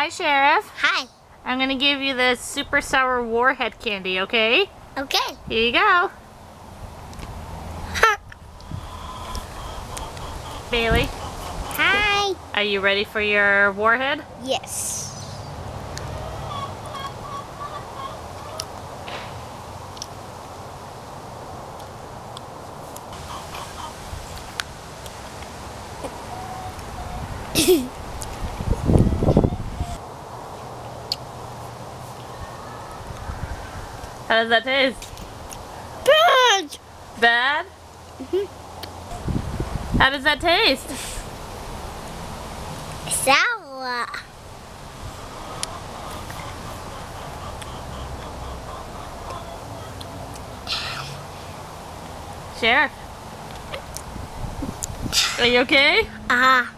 Hi, Sheriff. Hi. I'm gonna give you the super sour warhead candy, okay? Okay. Here you go. Bailey, Hi. are you ready for your warhead? Yes. How does that taste? Bad. Bad? How does that taste? Sour. Sheriff, are you okay? Ah.